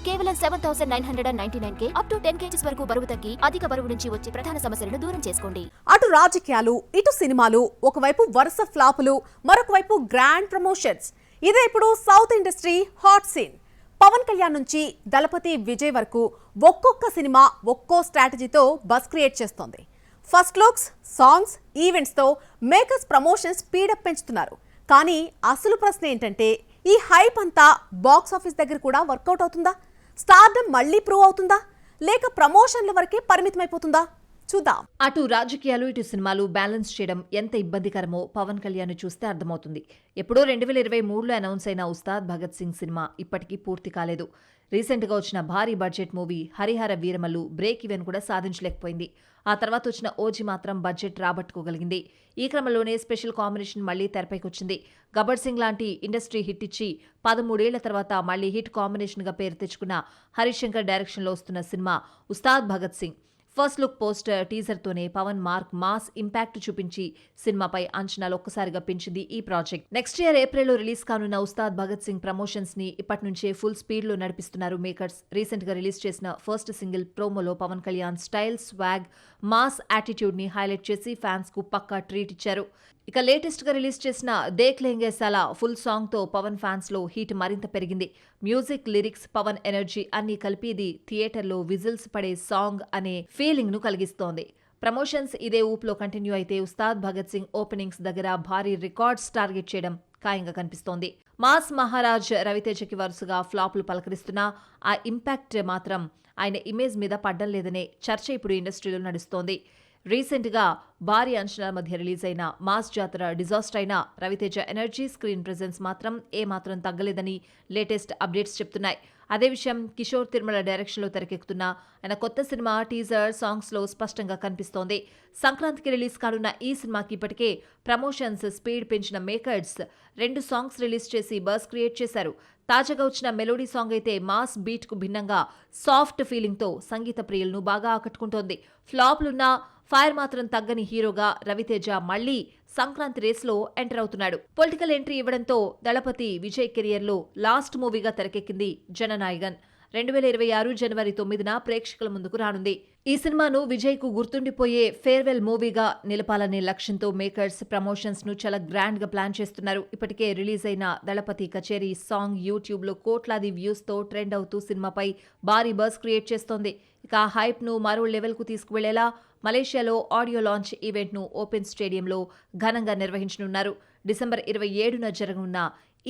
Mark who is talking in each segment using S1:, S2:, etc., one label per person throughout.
S1: కేవలం 7,999K up to 10 kgs వరకు బరువు తగ్గి అధిక బరువు నుంచి వచ్చే ప్రధాన సమస్యలను దూరం చేసుకోండి.
S2: అటు రాజకీయాలు, ఇటు సినిమాలు, ఒకవైపు వరుస ఫ్లాపులు, మరొక వైపు గ్రాండ్ ప్రమోషన్స్. ఇదే ఇప్పుడు south industry hot scene. Pawan Kalyan నుంచి దళపతి విజయ్ వరకు ఒక్కొక్క సినిమా ఒక్కో స్ట్రాటజీతో బస్ క్రియేట్ చేస్తోంది. ఫస్ట్ లుక్స్, సాంగ్స్, ఈవెంట్స్ తో మేకర్స్ ప్రమోషన్ స్పీడప్ పెంచుతున్నారు. కానీ అసలు ప్రశ్న ఏంటంటే, ఈ హైప్ అంతా బాక్స్ ఆఫీస్ దగ్గర కూడా వర్కౌట్ అవుతుందా? స్టార్డమ్ మళ్ళీ ప్రూవ్ అవుతుందా, లేక ప్రమోషన్ల వరకే పరిమితమైపోతుందా? చూద్దాం.
S3: అటు రాజకీయాలు, ఇటు సినిమాలు బ్యాలెన్స్ చేయడం ఎంత ఇబ్బందికరమో పవన్ కళ్యాణ్ చూస్తే అర్థమవుతుంది. ఎప్పుడో 2023లో అనౌన్స్ అయిన ఉస్తాద్ భగత్ సింగ్ సినిమా ఇప్పటికీ పూర్తి కాలేదు. రీసెంట్గా వచ్చిన భారీ budget movie Harihara Veeramallu break even కూడా సాధించలేకపోయింది. ఆ తర్వాత వచ్చిన ఓజీ మాత్రం బడ్జెట్ రాబట్టుకోగలిగింది. ఈ క్రమంలోనే స్పెషల్ కాంబినేషన్ మళ్లీ తెరపైకొచ్చింది. గబ్బర్ సింగ్ లాంటి ఇండస్ట్రీ హిట్ ఇచ్చి 13 ఏళ్ల తర్వాత మళ్లీ హిట్ కాంబినేషన్గా పేరు తెచ్చుకున్న హరిశంకర్ డైరెక్షన్లో వస్తున్న cinema Ustaad Bhagat Singh. First look poster, టీజర్తోనే పవన్ మార్క్ మాస్ ఇంపాక్ట్ చూపించి సినిమాపై అంచనాలు ఒక్కసారిగా పెంచింది ఈ ప్రాజెక్ట్. నెక్స్ట్ ఇయర్ ఏప్రిల్లో రిలీజ్ కానున్న ఉస్తాద్ భగత్ సింగ్ ప్రమోషన్స్ ని ఇప్పటి నుంచే ఫుల్ స్పీడ్ లో నడిపిస్తున్నారు మేకర్స్. రీసెంట్ గా రిలీజ్ చేసిన ఫస్ట్ సింగిల్ ప్రోమోలో Pawan Kalyan style, swag, mass attitude ని హైలైట్ చేసి ఫ్యాన్స్ కు పక్కా ట్రీట్ ఇచ్చారు. ఇక లేటెస్ట్ గా రిలీజ్ చేసిన దేఖ్ లేంగే సాలా ఫుల్ సాంగ్ తో పవన్ ఫ్యాన్స్ లో హీట్ మరింత పెరిగింది. మ్యూజిక్, లిరిక్స్, పవన్ ఎనర్జీ అన్ని కలిపి ఇది థియేటర్లో విజిల్స్ పడే సాంగ్ అనే ఫీలింగ్ ను కలిగిస్తోంది. ప్రమోషన్స్ ఇదే ఊపులో కంటిన్యూ అయితే ఉస్తాద్ భగత్ సింగ్ ఓపెనింగ్స్ దగ్గర భారీ రికార్డ్స్ టార్గెట్ చేయడం ఖాయంగా కనిపిస్తోంది. మాస్ మహారాజ్ రవితేజకి వరుసగా ఫ్లాప్లు పలకరిస్తున్నా ఆ ఇంపాక్ట్ మాత్రం ఆయన ఇమేజ్ మీద పడ్డం లేదనే చర్చ ఇప్పుడు ఇండస్ట్రీలో నడుస్తోంది. రీసెంట్గా భారీ అంచనాల మధ్య రిలీజ్ అయిన మాస్ జాతర డిజాస్టర్ అయిన రవితేజ ఎనర్జీ, స్క్రీన్ ప్రెజెన్స్ మాత్రం ఏమాత్రం తగ్గలేదని లేటెస్ట్ అప్డేట్స్ చెప్తున్నాయి. అదే విషయం కిషోర్ తిరుమల డైరెక్షన్లో తెరకెక్కుతున్న ఆయన కొత్త సినిమా టీజర్, సాంగ్స్లో స్పష్టంగా కనిపిస్తోంది. సంక్రాంతికి రిలీజ్ కానున్న ఈ సినిమాకి ఇప్పటికే ప్రమోషన్స్ స్పీడ్ పెంచిన మేకర్స్ 2 సాంగ్స్ రిలీజ్ చేసి బజ్ క్రియేట్ చేశారు. తాజాగా వచ్చిన మెలోడీ సాంగ్ అయితే మాస్ బీట్ కు భిన్నంగా సాఫ్ట్ ఫీలింగ్ తో సంగీత ప్రియులను బాగా ఆకట్టుకుంటోంది. ఫ్లాప్లున్న ఫైర్ మాత్రం తగ్గని హీరోగా రవితేజ మళ్లీ సంక్రాంతి రేస్లో ఎంటర్ అవుతున్నాడు. పొలిటికల్ ఎంట్రీ ఇవ్వడంతో దళపతి విజయ్ కెరియర్లో లాస్ట్ మూవీగా తెరకెక్కింది జననాయగన్. 2026 జనవరి 9న ప్రేక్షకుల ముందుకు రానుంది. ఈ సినిమాను విజయ్ కు గుర్తుండిపోయే ఫేర్వెల్ మూవీగా నిలపాలనే లక్ష్యంతో మేకర్స్ ప్రమోషన్స్ ను చాలా గ్రాండ్ గా ప్లాన్ చేస్తున్నారు. ఇప్పటికే రిలీజ్ అయిన దళపతి కచేరీ సాంగ్ యూట్యూబ్ లో కోట్లాది వ్యూస్ తో ట్రెండ్ అవుతూ సినిమాపై భారీ బజ్ క్రియేట్ చేస్తోంది. ఇక హైప్ ను మరో లెవెల్ కు తీసుకువెళ్లేలా మలేషియాలో ఆడియో లాంచ్ ఈవెంట్ ను ఓపెన్ స్టేడియంలో ఘనంగా నిర్వహించనున్నారు. డిసెంబర్ 27న జరగనున్న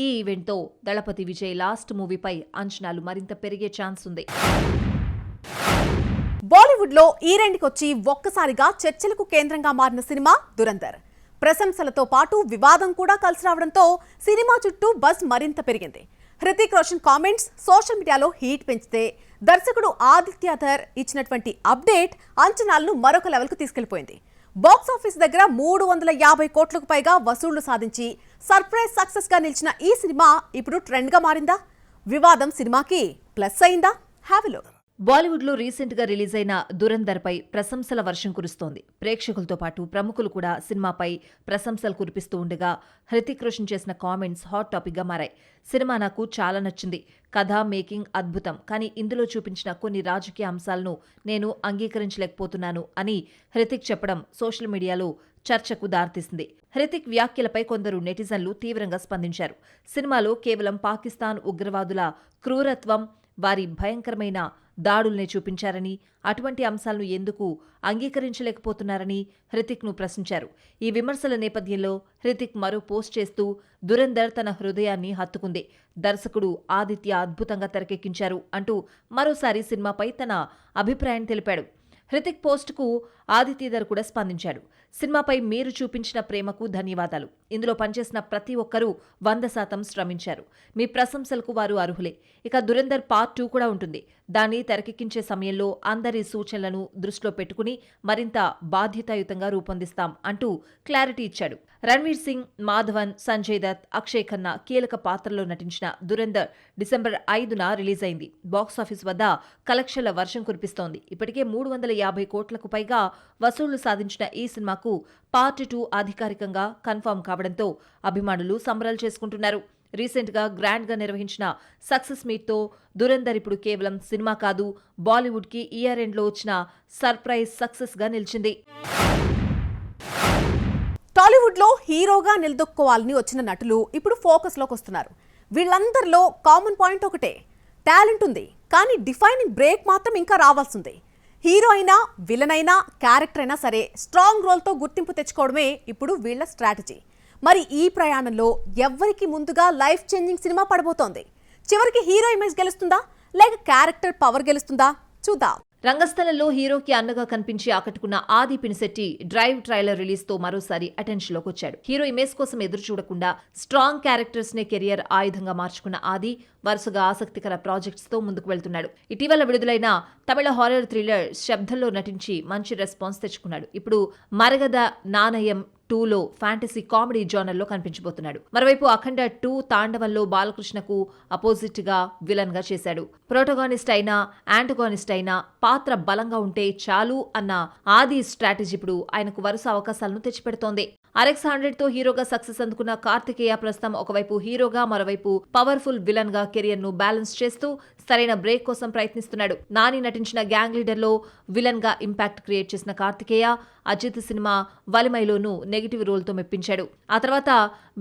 S3: ఈ ఈవెంట్తో దళపతి విజయ్ లాస్ట్ మూవీపై అంచనాలు మరింత పెరిగే ఛాన్స్ ఉంది.
S2: బాలీవుడ్ లో ఈ రెండుకొచ్చి ఒక్కసారిగా చర్చలకు కేంద్రంగా మారిన సినిమా దురంధర్. ప్రశంసలతో పాటు వివాదం కూడా కలిసి రావడంతో సినిమా చుట్టూ బజ్ మరింత పెరిగింది. హృతిక్ రోషన్ కామెంట్స్ సోషల్ మీడియాలో హీట్ పెంచితే, దర్శకుడు ఆదిత్యధర్ ఇచ్చినటువంటి అప్డేట్ అంచనాలను మరొక లెవెల్కు తీసుకెళ్లిపోయింది. బాక్స్ ఆఫీస్ దగ్గర 350 కోట్లకు పైగా వసూళ్లు సాధించి సర్ప్రైజ్ సక్సెస్ గా నిలిచిన ఈ సినిమా ఇప్పుడు ట్రెండ్ గా మారిందా? వివాదం సినిమాకి ప్లస్ అయిందా? Have a look.
S3: బాలీవుడ్ లో రీసెంట్ గా రిలీజ్ అయిన దురంధర్ పై ప్రశంసల వర్షం కురుస్తోంది. ప్రేక్షకులతో పాటు ప్రముఖులు కూడా సినిమాపై ప్రశంసలు కురిపిస్తూ ఉండగా హృతిక్ రోషన్ చేసిన కామెంట్స్ హాట్ టాపిక్ గా మారాయి. సినిమా నాకు చాలా నచ్చింది. కథ, మేకింగ్ అద్భుతం. కానీ ఇందులో చూపించిన కొన్ని రాజకీయ అంశాలను నేను అంగీకరించలేకపోతున్నాను అని హృతిక్ చెప్పడం సోషల్ మీడియాలో చర్చకు దారితీసింది. హృతిక్ వ్యాఖ్యలపై కొందరు నెటిజన్లు తీవ్రంగా స్పందించారు. సినిమాలో కేవలం పాకిస్తాన్ ఉగ్రవాదుల క్రూరత్వం, వారి భయంకరమైన దాడుల్నే చూపించారని, అటువంటి అంశాలను ఎందుకు అంగీకరించలేకపోతున్నారని హృతిక్ ను ప్రశ్నించారు. ఈ విమర్శల నేపథ్యంలో హృతిక్ మరో పోస్ట్ చేస్తూ దురంధర్ తన హృదయాన్ని హత్తుకుంది, దర్శకుడు ఆదిత్య అద్భుతంగా తెరకెక్కించారు అంటూ మరోసారి సినిమాపై తన అభిప్రాయం తెలిపాడు. హృతిక్ పోస్టుకు ఆదిత్యధర్ కూడా స్పందించాడు. సినిమాపై మీరు చూపించిన ప్రేమకు ధన్యవాదాలు. ఇందులో పనిచేసిన ప్రతి ఒక్కరూ 100% శ్రమించారు. మీ ప్రశంసలకు వారు అర్హులే. ఇక దురంధర్ పార్ట్ 2 కూడా ఉంటుంది. దాన్ని తెరకెక్కించే సమయంలో అందరి సూచనలను దృష్టిలో పెట్టుకుని మరింత బాధ్యతాయుతంగా రూపొందిస్తాం అంటూ క్లారిటీ ఇచ్చాడు. రణ్వీర్ సింగ్, మాధవన్, సంజయ్ దత్, అక్షయ్ ఖన్నా కీలక పాత్రలో నటించిన దురంధర్ డిసెంబర్ 5న రిలీజ్ అయింది. బాక్సాఫీస్ వద్ద కలెక్షన్ల వర్షం కురిపిస్తోంది. ఇప్పటికే 350 కోట్లకు పైగా వసూళ్లు సాధించిన ఈ సినిమాకు పార్ట్ 2 అధికారికంగా కన్ఫర్మ్ కావడంతో అభిమానులు సంబరాలు చేసుకుంటున్నారు. రీసెంట్ గా గ్రాండ్ గా నిర్వహించిన సక్సెస్ మీట్ తో దురందర్ ఇప్పుడు కేవలం సినిమా కాదు, బాలీవుడ్ కి ఇయర్ ఎండ్ లో వచ్చిన సర్ప్రైజ్ సక్సెస్ గా నిలిచింది.
S2: టాలీవుడ్ లో హీరోగా నిలదొక్కోవాలని వచ్చిన నటులు ఇప్పుడు ఫోకస్ లోకి వస్తున్నారు. వీళ్ళందరిలో కామన్ పాయింట్ ఒకటే, టాలెంట్ ఉంది, కానీ డిఫైనింగ్ బ్రేక్ మాత్రం ఇంకా రావాల్సిందే. హీరో అయినా, విలన్ అయినా, క్యారెక్టర్ అయినా సరే స్ట్రాంగ్ రోల్తో గుర్తింపు తెచ్చుకోవడమే ఇప్పుడు వీళ్ళ స్ట్రాటజీ. మరి ఈ ప్రయాణంలో ఎవ్వరికి ముందుగా లైఫ్ చేంజింగ్ సినిమా పడబోతోంది? చివరికి హీరో ఇమేజ్ గెలుస్తుందా లేక క్యారెక్టర్ పవర్ గెలుస్తుందా? చూద్దాం.
S3: రంగస్థలంలో హీరోకి అన్నగా కనిపించి ఆకట్టుకున్న ఆది పినిశెట్టి డ్రైవ్ ట్రైలర్ రిలీజ్ తో మరోసారి అటెన్షన్ లోకి వచ్చాడు. హీరో ఇమేజ్ కోసం ఎదురు చూడకుండా స్ట్రాంగ్ క్యారెక్టర్స్ నే కెరియర్ ఆయుధంగా మార్చుకున్న ఆది వరుసగా ఆసక్తికర ప్రాజెక్ట్స్ తో ముందుకు వెళ్తున్నాడు. ఇటీవల విడుదలైన తమిళ హారర్ థ్రిల్లర్ శబ్దంలో నటించి మంచి రెస్పాన్స్ తెచ్చుకున్నాడు. ఇప్పుడు మరగద నానయం 2లో ఫ్యాంటసీ కామెడీ జోనర్ లో కనిపించబోతున్నాడు. మరోవైపు అఖండ 2 తాండవంలో బాలకృష్ణకు అపోజిట్ గా విలన్ గా చేశాడు. ప్రోటోగానిస్ట్ అయినా, యాంటగానిస్ట్ అయినా పాత్ర బలంగా ఉంటే చాలు అన్న ఆది స్ట్రాటజీ ఇప్పుడు ఆయనకు వరుస అవకాశాలను తెచ్చిపెడుతోంది. RX-100 తో హీరోగా సక్సెస్ అందుకున్న కార్తికేయ ప్రస్తుతం ఒకవైపు హీరోగా, మరోవైపు పవర్ఫుల్ విలన్ గా కెరియర్ ను బ్యాలెన్స్ చేస్తూ సరైన బ్రేక్ కోసం ప్రయత్నిస్తున్నాడు. నాని నటించిన గ్యాంగ్ లీడర్ లో విలన్ గా ఇంపాక్ట్ క్రియేట్ చేసిన కార్తికేయ అజిత్ సినిమా వలిమైలోనూ నెగిటివ్ రోల్ తో మెప్పించాడు. ఆ తర్వాత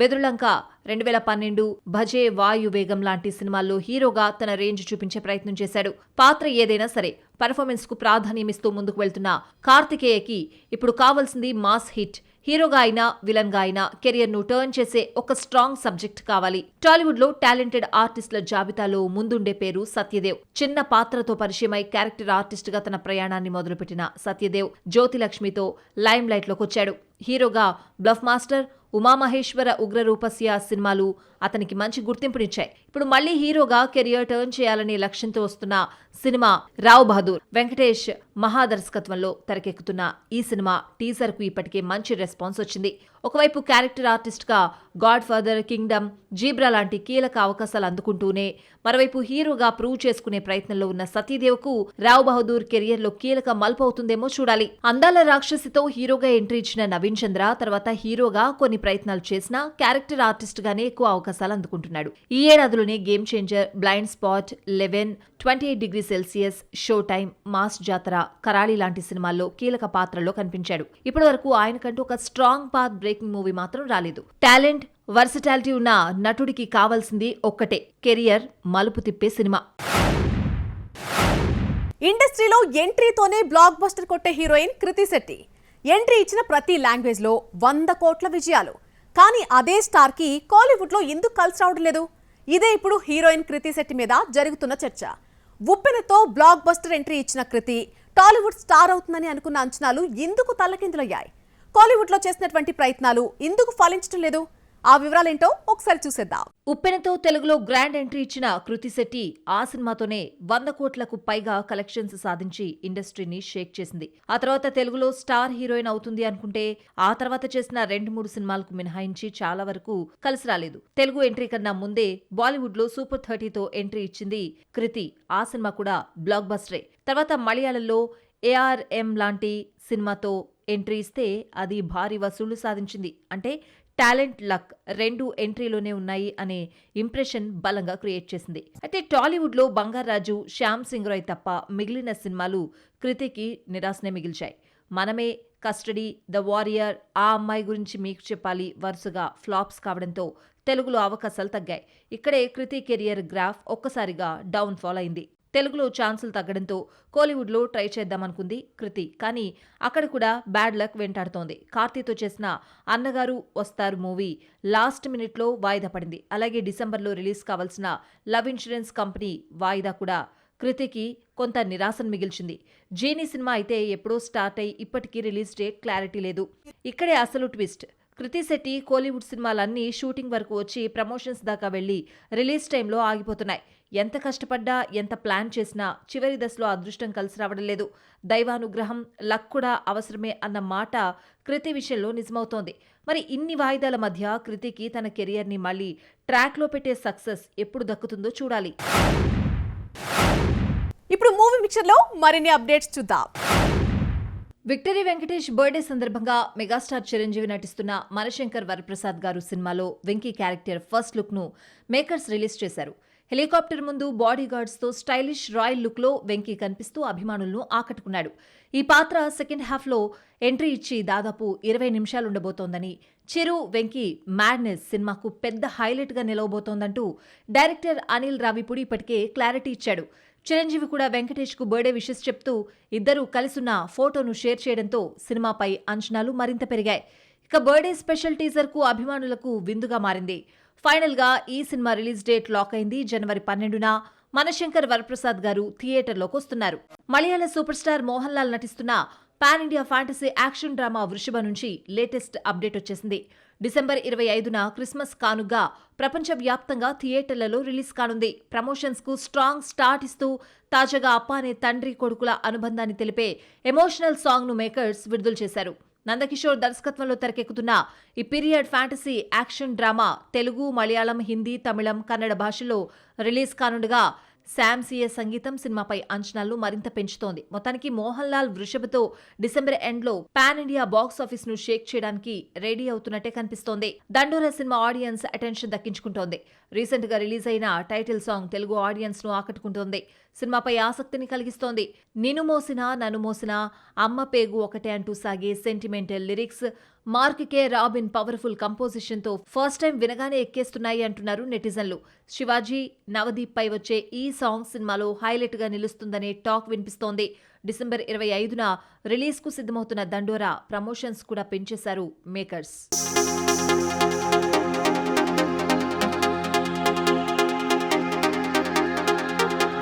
S3: బెదురులంక 2012, భజే వాయువేగం లాంటి సినిమాల్లో హీరోగా తన రేంజ్ చూపించే ప్రయత్నం చేశాడు. పాత్ర ఏదైనా సరే పర్ఫార్మెన్స్ కు ప్రాధాన్యమిస్తూ ముందుకు వెళ్తున్న కార్తికేయకి ఇప్పుడు కావాల్సింది మాస్ హిట్. హీరోగా అయినా, విలన్ గా అయినా కెరియర్ ను టర్న్ చేసే ఒక స్ట్రాంగ్ సబ్జెక్ట్ కావాలి. టాలీవుడ్ లో టాలెంటెడ్ ఆర్టిస్టుల జాబితాలో ముందుండే పేరు సత్యదేవ్. చిన్న పాత్రతో పరిచయమై క్యారెక్టర్ ఆర్టిస్ట్ గా తన ప్రయాణాన్ని మొదలుపెట్టిన సత్యదేవ్ జ్యోతిలక్ష్మితో లైమ్ లైట్ లోకి వచ్చాడు. హీరోగా బ్లఫ్ మాస్టర్, ఉమామహేశ్వర ఉగ్రరూపస్య సినిమాలు అతనికి మంచి గుర్తింపునిచ్చాయి. ఇప్పుడు మళ్లీ హీరోగా కెరియర్ టర్న్ చేయాలనే లక్ష్యంతో వస్తున్న సినిమా రావ్ బహదూర్. వెంకటేష్ మహాదర్శకత్వంలో తెరకెక్కుతున్న ఈ సినిమా టీజర్ కు ఇప్పటికే మంచి రెస్పాన్స్ వచ్చింది. ఒకవైపు క్యారెక్టర్ ఆర్టిస్ట్ గా గాడ్ ఫాదర్, కింగ్డమ్, జీబ్రా లాంటి కీలక అవకాశాలు అందుకుంటూనే మరోవైపు హీరోగా ప్రూవ్ చేసుకునే ప్రయత్నంలో ఉన్న సతీదేవ్ కు రావ్ బహదూర్ కెరియర్ లో కీలక మలుపు అవుతుందేమో చూడాలి. అందాల రాక్షసితో హీరోగా ఎంట్రీ ఇచ్చిన నవీన్ చంద్ర తర్వాత హీరోగా కొన్ని ప్రయత్నాలు చేసినా క్యారెక్టర్ ఆర్టిస్ట్ గానే ఎక్కువ అవకాశాలు అందుకుంటున్నాడు. ఈ ఏడాదిలోనే game changer, blind spot, 11, 28 degree celsius, show time, mass Jathara, కరాళి లాంటి సినిమాల్లో కీలక పాత్రలో కనిపించాడు. ఇప్పటి వరకు ఆయనకంటూ ఒక స్ట్రాంగ్ పాత్ బ్రేకింగ్ మూవీ మాత్రం రాలేదు. టాలెంట్, వర్సటాలిటీ ఉన్న నటుడికి కావాల్సింది ఒక్కటే, కెరియర్ మలుపు తిప్పే సినిమా.
S2: ఇండస్ట్రీలో ఎంట్రీతోనే బ్లాక్ బస్టర్ కొట్టే హీరోయిన్ కృతి శెట్టి. ఎంట్రీ ఇచ్చిన ప్రతి లాంగ్వేజ్ లో 100 కోట్ల విజయాలు. కానీ అదే స్టార్ కి కాలీవుడ్ లో ఎందుకు కలిసి రావడం లేదు? ఇదే ఇప్పుడు హీరోయిన్ కృతి శెట్టి మీద జరుగుతున్న చర్చ. ఉప్పెనతో బ్లాక్ బస్టర్ ఎంట్రీ ఇచ్చిన కృతి టాలీవుడ్ స్టార్ అవుతుందని అనుకున్న అంచనాలు ఎందుకు తల్లకిందులయ్యాయి? కాలీవుడ్ లో చేసినటువంటి ప్రయత్నాలు ఎందుకు ఫలించడం లేదు? ఆ వివరాలేంటో ఒకసారి చూసేద్దాం.
S3: ఉప్పెనతో తెలుగులో గ్రాండ్ ఎంట్రీ ఇచ్చిన కృతి శెట్టి ఆ సినిమాతోనే 100 కోట్లకు పైగా కలెక్షన్స్ సాధించి ఇండస్ట్రీని షేక్ చేసింది. ఆ తర్వాత తెలుగులో స్టార్ హీరోయిన్ అవుతుంది అనుకుంటే ఆ తర్వాత చేసిన 2-3 సినిమాలకు మినహాయించి చాలా వరకు కలిసి రాలేదు. తెలుగు ఎంట్రీ కన్నా ముందే బాలీవుడ్ లో సూపర్ 30తో ఎంట్రీ ఇచ్చింది కృతి. ఆ సినిమా కూడా బ్లాక్ బస్టరే. తర్వాత మలయాళంలో ARM లాంటి సినిమాతో ఎంట్రీ ఇస్తే అది భారీ వసూళ్లు సాధించింది. అంటే టాలెంట్, లక్ రెండు ఎంట్రీలోనే ఉన్నాయి అనే ఇంప్రెషన్ బలంగా క్రియేట్ చేసింది. అయితే టాలీవుడ్ లో బంగారాజు, శ్యామ్ సింగ్ రాయ్ తప్ప మిగిలిన సినిమాలు కృతికి నిరాశనే మిగిల్చాయి. మనమే, కస్టడీ, ద వారియర్, ఆ అమ్మాయి గురించి మీకు చెప్పాలి వరుసగా ఫ్లాప్స్ కావడంతో తెలుగులో అవకాశాలు తగ్గాయి. ఇక్కడే కృతి కెరియర్ గ్రాఫ్ ఒక్కసారిగా డౌన్ ఫాల్ అయింది. తెలుగులో ఛాన్సులు తగ్గడంతో కోలీవుడ్లో ట్రై చేద్దామనుకుంది కృతి. కానీ అక్కడ కూడా బ్యాడ్ లక్ వెంటాడుతోంది. కార్తీతో చేసిన అన్నగారు వస్తారు మూవీ లాస్ట్ మినిట్లో వాయిదా పడింది. అలాగే డిసెంబర్లో రిలీజ్ కావాల్సిన లవ్ ఇన్సూరెన్స్ కంపెనీ వాయిదా కూడా కృతికి కొంత నిరాశను మిగిల్చింది. జీనీ సినిమా అయితే ఎప్పుడో స్టార్ట్ అయి ఇప్పటికీ రిలీజ్ డేట్ క్లారిటీ లేదు. ఇక్కడే అసలు ట్విస్ట్. కృతి శెట్టి కోలీవుడ్ సినిమాలన్నీ షూటింగ్ వరకు వచ్చి ప్రమోషన్స్ దాకా వెళ్లి రిలీజ్ టైంలో ఆగిపోతున్నాయి. ఎంత కష్టపడ్డా, ఎంత ప్లాన్ చేసినా చివరి దశలో అదృష్టం కలిసి రావడం లేదు. దైవానుగ్రహం, లక్ కూడా అవసరమే అన్న మాట కృతి విషయంలో నిజమవుతోంది. మరి ఇన్ని వాయిదాల మధ్య కృతికి తన కెరియర్ని మళ్లీ ట్రాక్లో పెట్టే సక్సెస్ ఎప్పుడు దక్కుతుందో చూడాలి.
S2: ఇప్పుడు మూవీ మిక్చర్లో మరిన్ని అప్డేట్స్ చూద్దాం.
S3: విక్టరీ వెంకటేష్ బర్త్డే సందర్భంగా మెగాస్టార్ చిరంజీవి నటిస్తున్న మనశంకర్ వరప్రసాద్ గారు సినిమాలో వెంకీ క్యారెక్టర్ ఫస్ట్ లుక్ ను మేకర్స్ రిలీజ్ చేశారు. హెలికాప్టర్ ముందు బాడీ గార్డ్స్ తో స్టైలిష్ రాయల్ లుక్ లో వెంకీ కనిపిస్తూ అభిమానులను ఆకట్టుకున్నాడు. ఈ పాత్ర సెకండ్ హాఫ్ లో ఎంట్రీ ఇచ్చి దాదాపు 20 నిమిషాలుండబోతోందని, చిరు వెంకీ మ్యాడ్నెస్ సినిమాకు పెద్ద హైలైట్ గా నిలవబోతోందంటూ డైరెక్టర్ అనిల్ రావిపూడి ఇప్పటికే క్లారిటీ ఇచ్చాడు. చిరంజీవి కూడా వెంకటేష్ కు బర్త్డే విషెస్ చెప్తూ ఇద్దరూ కలిసున్న ఫోటోను షేర్ చేయడంతో సినిమాపై అంచనాలు మరింత పెరిగాయి. ఇక బర్త్డే స్పెషల్ టీజర్ కు అభిమానులకు విందుగా మారింది. ఫైనల్ గా ఈ సినిమా రిలీజ్ డేట్ లాక్ అయింది. జనవరి 12న మనశంకర్ వరప్రసాద్ గారు థియేటర్లోకి వస్తున్నారు. మలయాళ సూపర్ స్టార్ మోహన్ లాల్ నటిస్తున్న pan India fantasy action drama వృషభ నుంచి లేటెస్ట్ అప్డేట్ వచ్చేసింది. డిసెంబర్ 25న క్రిస్మస్ కానుగ్గా ప్రపంచవ్యాప్తంగా థియేటర్లలో రిలీజ్ కానుంది. ప్రమోషన్స్ కు స్ట్రాంగ్ స్టార్ట్ ఇస్తూ తాజాగా అప్ప అనే తండ్రి కొడుకుల అనుబంధాన్ని తెలిపే ఎమోషనల్ సాంగ్ ను మేకర్స్ విడుదల చేశారు. నందకిషోర్ దర్శకత్వంలో తెరకెక్కుతున్న ఈ period fantasy action drama Telugu, Malayalam, Hindi, తమిళం, కన్నడ భాషల్లో రిలీజ్ కానుండగా శామ్ సిఎస్ సంగీతం సినిమాపై అంచనాలను మరింత పెంచుతోంది. మొత్తానికి మోహన్ లాల్ వృషభతో డిసెంబర్ ఎండ్లో పాన్ ఇండియా బాక్స్ ఆఫీస్ ను షేక్ చేయడానికి రెడీ అవుతున్నట్టే కనిపిస్తోంది. దండోరా సినిమా ఆడియన్స్ అటెన్షన్ దక్కించుకుంటోంది. రీసెంట్ గా రిలీజ్ అయిన టైటిల్ సాంగ్ తెలుగు ఆడియన్స్ ను ఆకట్టుకుంటోంది. సినిమాపై ఆసక్తిని కలిగిస్తోంది. నిన్ను మోసినా నన్ను మోసినా, అమ్మ పేగు ఒకటే అంటూ సాగే సెంటిమెంటల్ లిరిక్స్, మార్క్ కే రాబిన్ పవర్ఫుల్ కంపోజిషన్ తో ఫస్ట్ టైం వినగానే ఎక్కేస్తున్నాయి అంటున్నారు నెటిజన్లు. శివాజీ, నవదీప్ పై వచ్చే ఈ సాంగ్ సినిమాలో హైలైట్ గా నిలుస్తుందనే టాక్ వినిపిస్తోంది. డిసెంబర్ 25న రిలీజ్ కు సిద్ధమవుతున్న దండోరా ప్రమోషన్స్ కూడా పెంచేశారు మేకర్స్.